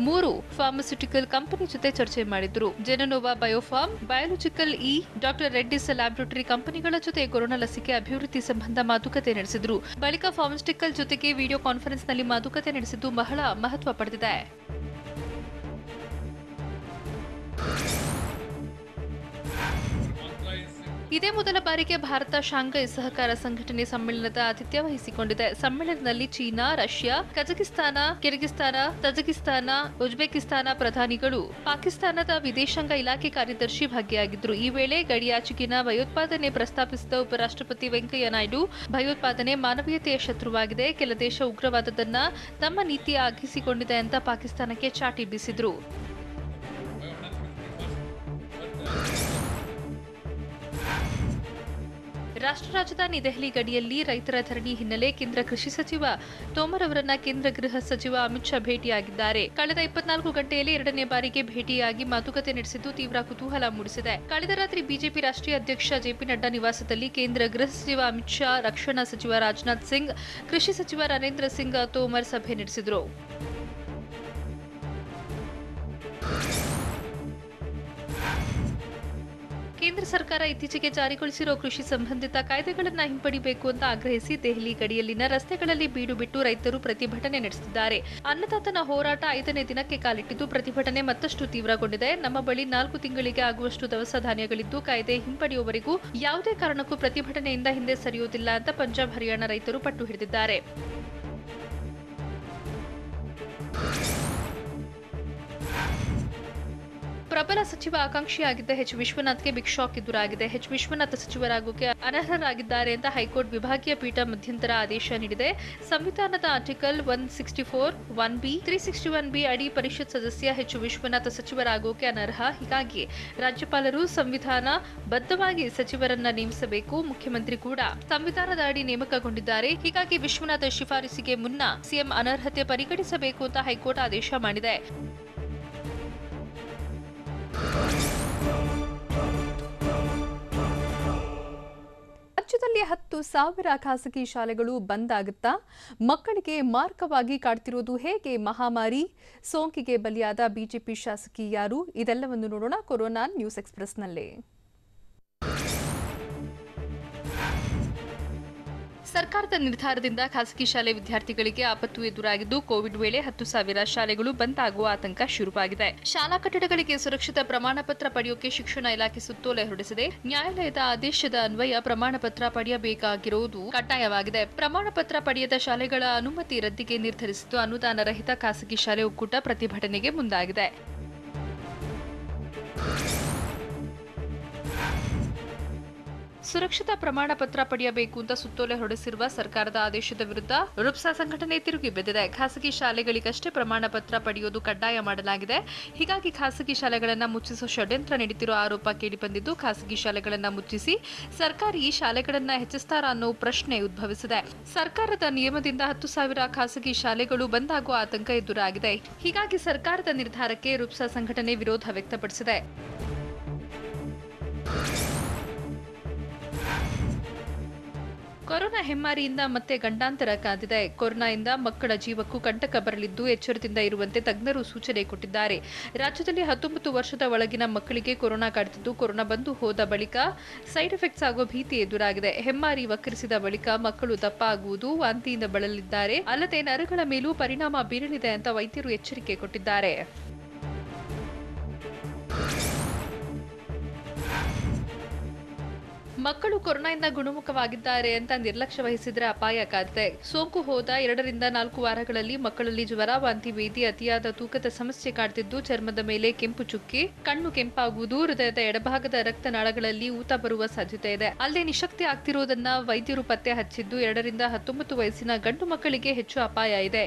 [SPEAKER 2] 3 ಫಾರ್ಮಾಸ್ಯೂಟಿಕಲ್ ಕಂಪನಿ ಜೊತೆ ಚರ್ಚೆ ಮಾಡಿದ್ರು. ಜೆನೋವಾ ಬಯೋಫಾರ್ಮ್, ಬಯಾಲಜಿಕಲ್ ಡಾಕ್ಟರ್ ರೆಡ್ಡಿಸ್ ಲ್ಯಾಬೊರೇಟರಿ ಕಂಪನಿಗಳ ಜೊತೆ ಕೊರೋನಾ ಲಸಿಕೆ ಅಭಿವೃದ್ಧಿ ಸಂಬಂಧ ಮಾತುಕತೆ ನಡೆಸಿದ್ರು. ಬಳಿಕ ಫಾರ್ಮಾಸ್ಯೂಟಿಕಲ್ ಜೊತೆಗೆ ವಿಡಿಯೋ ಕಾನ್ಫರೆನ್ಸ್ನಲ್ಲಿ ಮಾತುಕತೆ ನಡೆಸಿದ್ದು ಬಹಳ ಮಹತ್ವ ಪಡೆದಿದೆ. ಇದೇ ಮೊದಲ ಬಾರಿಗೆ ಭಾರತ ಶಾಂಘೈ ಸಹಕಾರ ಸಂಘಟನೆ ಸಮ್ಮೇಳನದ ಆತಿಥ್ಯ ವಹಿಸಿಕೊಂಡಿದೆ. ಸಮ್ಮೇಳನದಲ್ಲಿ China, Russia, Kazakhstan, Kyrgyzstan, Tajikistan, Uzbekistan ಪ್ರಧಾನಿಗಳು, ಪಾಕಿಸ್ತಾನದ ವಿದೇಶಾಂಗ ಇಲಾಖೆ ಕಾರ್ಯದರ್ಶಿ ಭಾಗಿಯಾಗಿದ್ದರು. ಈ ವೇಳೆ ಗಡಿಯಾಚೆಗಿನ ಭಯೋತ್ಪಾದನೆ ಪ್ರಸ್ತಾಪಿಸಿದ ಉಪರಾಷ್ಟ್ರಪತಿ ವೆಂಕಯ್ಯ ನಾಯ್ಡು, ಭಯೋತ್ಪಾದನೆ ಮಾನವೀಯತೆಯ ಶತ್ರುವಾಗಿದೆ, ಕೆಲ ದೇಶ ಉಗ್ರವಾದದನ್ನ ತಮ್ಮ ನೀತಿ ಆಗಿಸಿಕೊಂಡಿದೆ ಅಂತ ಪಾಕಿಸ್ತಾನಕ್ಕೆ ಚಾಟಿ ಬೀಸಿದ್ರು. ರಾಷ್ಟ್ರ ರಾಜಧಾನಿ ದೆಹಲಿ ಗಡಿಯಲ್ಲಿ ರೈತರ ಧರಣಿ ಹಿನ್ನೆಲೆ ಕೇಂದ್ರ ಕೃಷಿ ಸಚಿವ ತೋಮರ್ ಅವರನ್ನ ಕೇಂದ್ರ ಗೃಹ ಸಚಿವ ಅಮಿತ್ ಶಾ ಭೇಟಿಯಾಗಿದ್ದಾರೆ. ಕಳೆದ 24 ಗಂಟೆಯಲ್ಲಿ 2ನೇ ಬಾರಿಗೆ ಭೇಟಿಯಾಗಿ ಮಾತುಕತೆ ನಡೆಸಿದ್ದು ತೀವ್ರ ಕುತೂಹಲ ಮೂಡಿಸಿದೆ. ಕಳೆದ ರಾತ್ರಿ ಬಿಜೆಪಿ ರಾಷ್ಟ್ರೀಯ ಅಧ್ಯಕ್ಷ ಜೆಪಿ ನಡ್ಡಾ ನಿವಾಸದಲ್ಲಿ ಕೇಂದ್ರ ಗೃಹ ಸಚಿವ ಅಮಿತ್ ಶಾ, ರಕ್ಷಣಾ ಸಚಿವ ರಾಜನಾಥ್ ಸಿಂಗ್, ಕೃಷಿ ಸಚಿವ ನರೇಂದ್ರ ಸಿಂಗ್ ತೋಮರ್ ಸಭೆ ನಡೆಸಿದರು. ಕೇಂದ್ರ ಸರ್ಕಾರ ಇತ್ತೀಚೆಗೆ ಜಾರಿಗೊಳಿಸಿರೋ ಕೃಷಿ ಸಂಬಂಧಿತ ಕಾಯ್ದೆಗಳನ್ನು ಹಿಂಪಡಿಬೇಕು ಅಂತ ಆಗ್ರಹಿಸಿ ದೆಹಲಿ ಗಡಿಯಲ್ಲಿನ ರಸ್ತೆಗಳಲ್ಲಿ ಬೀಡು ಬಿಟ್ಟು ರೈತರು ಪ್ರತಿಭಟನೆ ನಡೆಸುತ್ತಿದ್ದಾರೆ. ಅನ್ನದಾತನ ಹೋರಾಟ 5ನೇ ದಿನಕ್ಕೆ ಕಾಲಿಟ್ಟಿದ್ದು ಪ್ರತಿಭಟನೆ ಮತ್ತಷ್ಟು ತೀವ್ರಗೊಂಡಿದೆ. ನಮ್ಮ ಬಳಿ 4 ತಿಂಗಳಿಗೆ ಆಗುವಷ್ಟು ದವಸ ಧಾನ್ಯಗಳಿದ್ದು ಕಾಯ್ದೆ ಹಿಂಪಡೆಯುವವರೆಗೂ ಯಾವುದೇ ಕಾರಣಕ್ಕೂ ಪ್ರತಿಭಟನೆಯಿಂದ ಹಿಂದೆ ಸರಿಯುವುದಿಲ್ಲ ಅಂತ ಪಂಜಾಬ್, ಹರಿಯಾಣ ರೈತರು ಪಟ್ಟು ಹಿಡಿದಿದ್ದಾರೆ. ಪ್ರಬಲ ಸಚಿವ ಆಕಾಂಕ್ಷಿಯಾಗಿದ್ದ ಎಚ್ ವಿಶ್ವನಾಥ್ಗೆ ಬಿಗ್ ಶಾಕ್ ಎದುರಾಗಿದೆ. ಎಚ್ ವಿಶ್ವನಾಥ್ ಸಚಿವರಾಗೋಕೆ ಅನರ್ಹರಾಗಿದ್ದಾರೆ ಅಂತ ಹೈಕೋರ್ಟ್ ವಿಭಾಗೀಯ ಪೀಠ ಮಧ್ಯಂತರ ಆದೇಶ ನೀಡಿದೆ. ಸಂವಿಧಾನದ ಆರ್ಟಿಕಲ್ 164(1)(b), 361(b) ಅಡಿ ಪರಿಷತ್ ಸದಸ್ಯ ಎಚ್ ವಿಶ್ವನಾಥ್ ಸಚಿವರಾಗೋಕೆ ಅನರ್ಹ. ಹೀಗಾಗಿ ರಾಜ್ಯಪಾಲರು ಸಂವಿಧಾನ ಬದ್ಧವಾಗಿ ಸಚಿವರನ್ನ ನೇಮಿಸಬೇಕು. ಮುಖ್ಯಮಂತ್ರಿ ಕೂಡ ಸಂವಿಧಾನದ ಅಡಿ ನೇಮಕಗೊಂಡಿದ್ದಾರೆ. ಹೀಗಾಗಿ ವಿಶ್ವನಾಥ್ ಶಿಫಾರಸಿಗೆ ಮುನ್ನ ಸಿಎಂ ಅನರ್ಹತೆ ಪರಿಗಣಿಸಬೇಕು ಅಂತ ಹೈಕೋರ್ಟ್ ಆದೇಶ ಮಾಡಿದೆ.
[SPEAKER 1] ರಾಜ್ಯದಲ್ಲಿ 10,000 ಖಾಸಗಿ ಶಾಲೆಗಳು ಬಂದ್ ಆಗುತ್ತಾ? ಮಕ್ಕಳಿಗೆ ಮಾರಕವಾಗಿ ಕಾಡ್ತಿರೋದು ಹೇಗೆ? ಮಹಾಮಾರಿ ಸೋಂಕಿಗೆ ಬಲಿಯಾದ ಬಿಜೆಪಿ ಶಾಸಕಿ ಯಾರು? ಇದೆಲ್ಲವನ್ನು ನೋಡೋಣ ಕೊರೋನಾ ನ್ಯೂಸ್ ಎಕ್ಸ್‌ಪ್ರೆಸ್‌ನಲ್ಲಿ. ಸರ್ಕಾರದ ನಿರ್ಧಾರದಿಂದ ಖಾಸಗಿ ಶಾಲೆ ವಿದ್ಯಾರ್ಥಿಗಳಿಗೆ ಆಪತ್ತು ಎದುರಾಗಿದ್ದು ಕೋವಿಡ್ ವೇಳೆ 10,000 ಶಾಲೆಗಳು ಬಂದ್ ಆಗುವ ಆತಂಕ ಶುರುವಾಗಿದೆ. ಶಾಲಾ ಕಟ್ಟಡಗಳಿಗೆ ಸುರಕ್ಷಿತ ಪ್ರಮಾಣ ಪತ್ರ ಪಡೆಯೋಕೆ ಶಿಕ್ಷಣ ಇಲಾಖೆ ಸುತ್ತೋಲೆ ಹೊರಡಿಸಿದೆ. ನ್ಯಾಯಾಲಯದ ಆದೇಶದ ಅನ್ವಯ ಪ್ರಮಾಣ ಪತ್ರ ಪಡೆಯಬೇಕಾಗಿರುವುದು ಕಡ್ಡಾಯವಾಗಿದೆ. ಪ್ರಮಾಣ ಪತ್ರ ಪಡೆಯದ ಶಾಲೆಗಳ ಅನುಮತಿ ರದ್ದಿಗೆ ನಿರ್ಧರಿಸಿದ್ದು ಅನುದಾನ ರಹಿತ ಖಾಸಗಿ ಶಾಲೆ ಒಕ್ಕೂಟ ಪ್ರತಿಭಟನೆಗೆ ಮುಂದಾಗಿದೆ. ಸುರಕ್ಷಿತ ಪ್ರಮಾಣ ಪತ್ರ ಪಡೆಯಬೇಕು ಅಂತ ಸುತ್ತೋಲೆ ಹೊರಡಿಸಿರುವ ಸರ್ಕಾರದ ಆದೇಶದ ವಿರುದ್ಧ ರುಪ್ಸಾ ಸಂಘಟನೆ ತಿರುಗಿ ಬಿದ್ದಿದೆ. ಖಾಸಗಿ ಶಾಲೆಗಳಿಗಷ್ಟೇ ಪ್ರಮಾಣ ಪತ್ರ ಪಡೆಯೋದು ಕಡ್ಡಾಯ ಮಾಡಲಾಗಿದೆ. ಹೀಗಾಗಿ ಖಾಸಗಿ ಶಾಲೆಗಳನ್ನು ಮುಚ್ಚಿಸುವ ಷಡ್ಯಂತ್ರ ನಡೆದಿರುವ ಆರೋಪ ಕೇಳಿಬಂದಿದ್ದು, ಖಾಸಗಿ ಶಾಲೆಗಳನ್ನು ಮುಚ್ಚಿಸಿ ಸರ್ಕಾರಿ ಶಾಲೆಗಳನ್ನು ಹೆಚ್ಚಿಸ್ತಾರಾ ಅನ್ನೋ ಪ್ರಶ್ನೆ ಉದ್ಭವಿಸಿದೆ. ಸರ್ಕಾರದ ನಿಯಮದಿಂದ 10,000 ಖಾಸಗಿ ಶಾಲೆಗಳು ಬಂದಾಗುವ ಆತಂಕ ಎದುರಾಗಿದೆ. ಹೀಗಾಗಿ ಸರ್ಕಾರದ ನಿರ್ಧಾರಕ್ಕೆ ರುಪ್ಸಾ ಸಂಘಟನೆ ವಿರೋಧ ವ್ಯಕ್ತಪಡಿಸಿದೆ. ಕೊರೋನಾ ಹೆಮ್ಮಾರಿಯಿಂದ ಮತ್ತೆ ಗಂಡಾಂತರ ಕಾದಿದೆ. ಕೊರೋನಾದಿಂದ ಮಕ್ಕಳ ಜೀವಕ್ಕೂ ಕಂಟಕ ಬರಲಿದ್ದು ಎಚ್ಚರದಿಂದ ಇರುವಂತೆ ತಜ್ಞರು ಸೂಚನೆ ಕೊಟ್ಟಿದ್ದಾರೆ. ರಾಜ್ಯದಲ್ಲಿ 19 ವರ್ಷದ ಒಳಗಿನ ಮಕ್ಕಳಿಗೆ ಕೊರೋನಾ ಕಾಡುತ್ತಿದ್ದು, ಕೊರೋನಾ ಬಂದು ಹೋದ ಬಳಿಕ ಸೈಡ್ ಎಫೆಕ್ಟ್ಸ್ ಆಗುವ ಭೀತಿ ಎದುರಾಗಿದೆ. ಹೆಮ್ಮಾರಿ ವಕ್ಕರಿಸಿದ ಬಳಿಕ ಮಕ್ಕಳು ದಪ್ಪ ಆಗುವುದು, ವಾಂತಿಯಿಂದ ಬಳಲಿದ್ದಾರೆ. ಅಲ್ಲದೆ ನರಗಳ ಮೇಲೂ ಪರಿಣಾಮ ಬೀರಲಿದೆ ಅಂತ ವೈದ್ಯರು ಎಚ್ಚರಿಕೆ ಕೊಟ್ಟಿದ್ದಾರೆ. ಮಕ್ಕಳು ಕೊರೋನಾದಿಂದ ಗುಣಮುಖವಾಗಿದ್ದಾರೆ ಅಂತ ನಿರ್ಲಕ್ಷ್ಯ ವಹಿಸಿದ್ರೆ ಅಪಾಯ ಕಾದಿದೆ. ಸೋಂಕು ಹೋದ 2 ರಿಂದ 4 ವಾರಗಳಲ್ಲಿ ಮಕ್ಕಳಲ್ಲಿ ಜ್ವರ, ವಾಂತಿ, ಭೇದಿ, ಅತಿಯಾದ ತೂಕದ ಸಮಸ್ಯೆ ಕಾಡ್ತಿದ್ದು, ಚರ್ಮದ ಮೇಲೆ ಕೆಂಪು ಚುಕ್ಕಿ, ಕಣ್ಣು ಕೆಂಪಾಗುವುದು, ಹೃದಯದ ಎಡಭಾಗದ ರಕ್ತನಾಳಗಳಲ್ಲಿ ಊತ ಬರುವ ಸಾಧ್ಯತೆ ಇದೆ. ಅಲ್ಲದೆ ನಿಶಕ್ತಿ ಆಗ್ತಿರೋದನ್ನ ವೈದ್ಯರು ಪತ್ತೆ ಹಚ್ಚಿದ್ದು 2 ರಿಂದ 19 ವಯಸ್ಸಿನ ಗಂಡು ಮಕ್ಕಳಿಗೆ ಹೆಚ್ಚು ಅಪಾಯ ಇದೆ.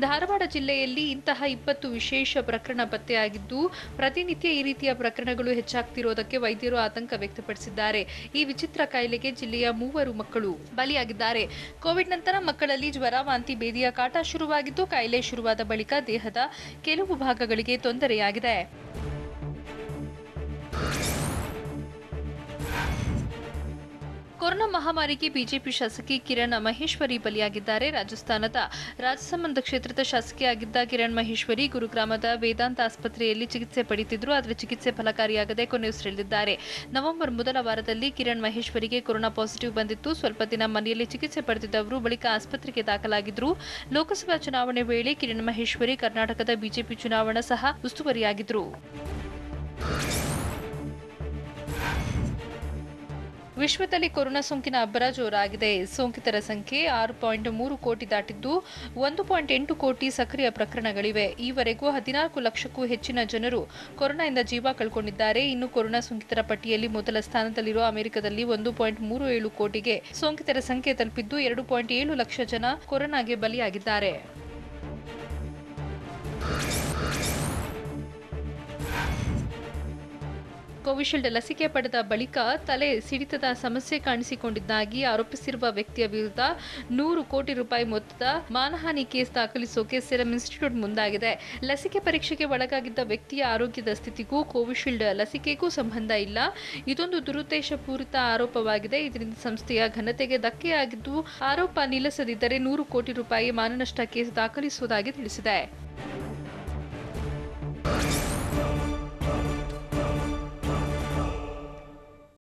[SPEAKER 2] ಧಾರವಾಡ ಜಿಲ್ಲೆಯಲ್ಲಿ ಇಂತಹ 20 ವಿಶೇಷ ಪ್ರಕರಣ ಪತ್ತೆಯಾಗಿದ್ದು, ಪ್ರತಿನಿತ್ಯ ಈ ರೀತಿಯ ಪ್ರಕರಣಗಳು ಹೆಚ್ಚಾಗ್ತಿರೋದಕ್ಕೆ ವೈದ್ಯರು ಆತಂಕ ವ್ಯಕ್ತಪಡಿಸಿದ್ದಾರೆ. ಈ ವಿಚಿತ್ರ ಕಾಯಿಲೆಗೆ ಜಿಲ್ಲೆಯ 3 ಮಕ್ಕಳು ಬಲಿಯಾಗಿದ್ದಾರೆ. ಕೋವಿಡ್ ನಂತರ ಮಕ್ಕಳಲ್ಲಿ ಜ್ವರ, ವಾಂತಿ, ಬೇದಿಯ ಕಾಟ ಶುರುವಾಗಿದ್ದು, ಕಾಯಿಲೆ ಶುರುವಾದ ಬಳಿಕ ದೇಹದ ಕೆಲವು ಭಾಗಗಳಿಗೆ ತೊಂದರೆಯಾಗಿದೆ. ಕೊರೋನಾ ಮಹಾಮಾರಿಗೆ ಬಿಜೆಪಿ ಶಾಸಕಿ ಕಿರಣ್ ಮಹೇಶ್ವರಿ ಬಲಿಯಾಗಿದ್ದಾರೆ. ರಾಜಸ್ಥಾನದ ರಾಜಸಮಂದ್ ಕ್ಷೇತ್ರದ ಶಾಸಕಿಯಾಗಿದ್ದ ಕಿರಣ್ ಮಹೇಶ್ವರಿ ಗುರುಗ್ರಾಮದ ವೇದಾಂತ ಆಸ್ಪತ್ರೆಯಲ್ಲಿ ಚಿಕಿತ್ಸೆ ಪಡೆಯುತ್ತಿದ್ದರು. ಆದರೆ ಚಿಕಿತ್ಸೆ ಫಲಕಾರಿಯಾಗದೆ ಕೊನೆಯುಸಿರೆಳೆದಿದ್ದಾರೆ. ನವೆಂಬರ್ ಮೊದಲ ವಾರದಲ್ಲಿ ಕಿರಣ್ ಮಹೇಶ್ವರಿಗೆ ಕೊರೋನಾ ಪಾಸಿಟಿವ್ ಬಂದಿತ್ತು. ಸ್ವಲ್ಪ ದಿನ ಮನೆಯಲ್ಲಿ ಚಿಕಿತ್ಸೆ ಪಡೆದಿದ್ದವರು ಬಳಿಕ ಆಸ್ಪತ್ರೆಗೆ ದಾಖಲಾಗಿದ್ದರು. ಲೋಕಸಭಾ ಚುನಾವಣೆ ವೇಳೆ ಕಿರಣ್ ಮಹೇಶ್ವರಿ ಕರ್ನಾಟಕದ ಬಿಜೆಪಿ ಚುನಾವಣಾ ಸಹ ಉಸ್ತುವಾರಿಯಾಗಿದ್ದರು. ವಿಶ್ವದಲ್ಲಿ ಕೊರೋನಾ ಸೋಂಕಿನ ಅಬ್ಬರ ಜೋರಾಗಿದೆ. ಸೋಂಕಿತರ ಸಂಖ್ಯೆ 6.3 ಕೋಟಿ ದಾಟಿದ್ದು, 1.8 ಕೋಟಿ ಸಕ್ರಿಯ ಪ್ರಕರಣಗಳಿವೆ. ಈವರೆಗೂ 14 ಲಕ್ಷಕ್ಕೂ ಹೆಚ್ಚಿನ ಜನರು ಕೊರೋನಾದಿಂದ ಜೀವ ಕಳ್ಕೊಂಡಿದ್ದಾರೆ. ಇನ್ನು ಕೊರೋನಾ ಸೋಂಕಿತರ ಪಟ್ಟಿಯಲ್ಲಿ ಮೊದಲ ಸ್ಥಾನದಲ್ಲಿರುವ ಅಮೆರಿಕದಲ್ಲಿ 1.37 ಕೋಟಿಗೆ ಸೋಂಕಿತರ ಸಂಖ್ಯೆ ತಲುಪಿದ್ದು, 2.7 ಲಕ್ಷ ಜನ ಕೊರೋನಾಗೆ ಬಲಿಯಾಗಿದ್ದಾರೆ. ಕೋವಿಶೀಲ್ಡ್ ಲಸಿಕೆ ಪಡೆದ ಬಳಿಕ ತಲೆ ಸಿಡಿತದ ಸಮಸ್ಯೆ ಕಾಣಿಸಿಕೊಂಡಿದ್ದಾಗಿ ಆರೋಪಿಸಿರುವ ವ್ಯಕ್ತಿಯ ವಿರುದ್ಧ 100 ಕೋಟಿ ರೂಪಾಯಿ ಮೊತ್ತದ ಮಾನಹಾನಿ ಕೇಸ್ ದಾಖಲಿಸೋಕೆ ಸೆರಮ್ ಇನ್ಸ್ಟಿಟ್ಯೂಟ್ ಮುಂದಾಗಿದೆ. ಲಸಿಕೆ ಪರೀಕ್ಷೆಗೆ ಒಳಗಾಗಿದ್ದ ವ್ಯಕ್ತಿಯ ಆರೋಗ್ಯದ ಸ್ಥಿತಿಗೂ ಕೋವಿಶೀಲ್ಡ್ ಲಸಿಕೆಗೂ ಸಂಬಂಧ ಇಲ್ಲ. ಇದೊಂದು ದುರುದ್ದೇಶಪೂರಿತ ಆರೋಪವಾಗಿದೆ. ಇದರಿಂದ ಸಂಸ್ಥೆಯ ಘನತೆಗೆ ಧಕ್ಕೆಯಾಗಿದ್ದು, ಆರೋಪ ನಿಲ್ಲಿಸದಿದ್ದರೆ 100 ಕೋಟಿ ರೂಪಾಯಿ ಮಾನನಷ್ಟ ಕೇಸ್ ದಾಖಲಿಸುವುದಾಗಿ ತಿಳಿಸಿದೆ.